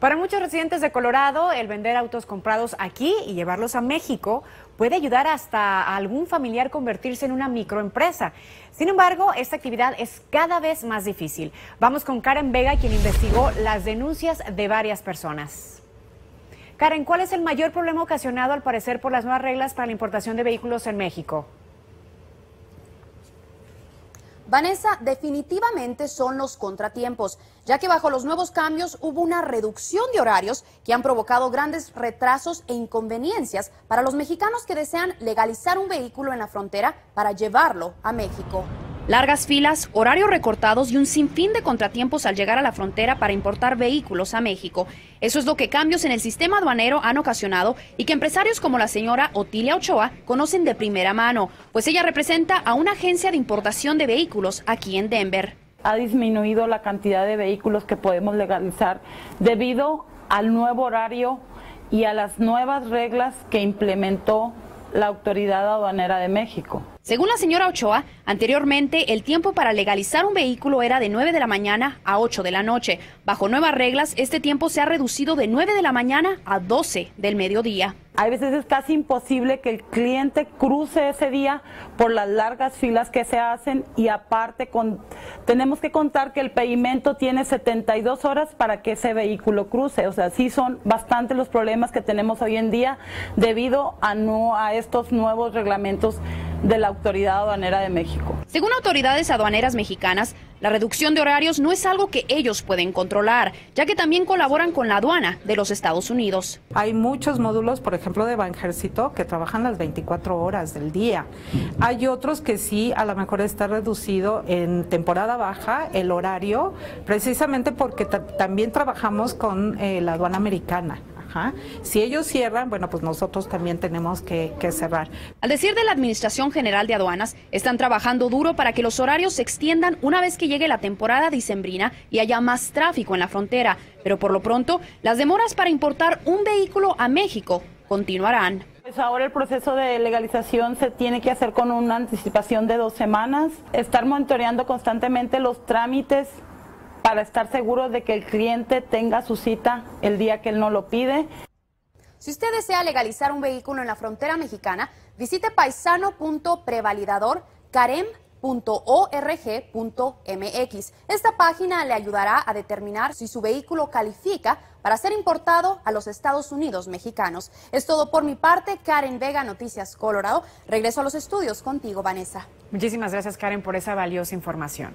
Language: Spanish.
Para muchos residentes de Colorado, el vender autos comprados aquí y llevarlos a México puede ayudar hasta a algún familiar convertirse en una microempresa. Sin embargo, esta actividad es cada vez más difícil. Vamos con Karen Vega, quien investigó las denuncias de varias personas. Karen, ¿cuál es el mayor problema ocasionado al parecer por las nuevas reglas para la importación de vehículos en México? Vanessa, definitivamente son los contratiempos, ya que bajo los nuevos cambios hubo una reducción de horarios que han provocado grandes retrasos e inconveniencias para los mexicanos que desean legalizar un vehículo en la frontera para llevarlo a México. Largas filas, horarios recortados y un sinfín de contratiempos al llegar a la frontera para importar vehículos a México. Eso es lo que cambios en el sistema aduanero han ocasionado y que empresarios como la señora Otilia Ochoa conocen de primera mano, pues ella representa a una agencia de importación de vehículos aquí en Denver. Ha disminuido la cantidad de vehículos que podemos legalizar debido al nuevo horario y a las nuevas reglas que implementó la Autoridad Aduanera de México. Según la señora Ochoa, anteriormente el tiempo para legalizar un vehículo era de 9 de la mañana a 8 de la noche. Bajo nuevas reglas, este tiempo se ha reducido de 9 de la mañana a 12 del mediodía. Hay veces es casi imposible que el cliente cruce ese día por las largas filas que se hacen y aparte tenemos que contar que el pedimento tiene 72 horas para que ese vehículo cruce. O sea, sí son bastantes los problemas que tenemos hoy en día debido a estos nuevos reglamentos de la Autoridad Aduanera de México. Según autoridades aduaneras mexicanas, la reducción de horarios no es algo que ellos pueden controlar, ya que también colaboran con la aduana de los Estados Unidos. Hay muchos módulos, por ejemplo, de Banjército, que trabajan las 24 horas del día. Hay otros que sí, a lo mejor está reducido en temporada baja el horario, precisamente porque también trabajamos con la aduana americana. Si ellos cierran, bueno, pues nosotros también tenemos que cerrar. Al decir de la Administración General de Aduanas, están trabajando duro para que los horarios se extiendan una vez que llegue la temporada dicembrina y haya más tráfico en la frontera. Pero por lo pronto, las demoras para importar un vehículo a México continuarán. Pues ahora el proceso de legalización se tiene que hacer con una anticipación de 2 semanas, estar monitoreando constantemente los trámites para estar seguro de que el cliente tenga su cita el día que él no lo pide. Si usted desea legalizar un vehículo en la frontera mexicana, visite paisano.prevalidador.carem.org.mx. Esta página le ayudará a determinar si su vehículo califica para ser importado a los Estados Unidos mexicanos. Es todo por mi parte. Karen Vega, Noticias Colorado. Regreso a los estudios contigo, Vanessa. Muchísimas gracias, Karen, por esa valiosa información.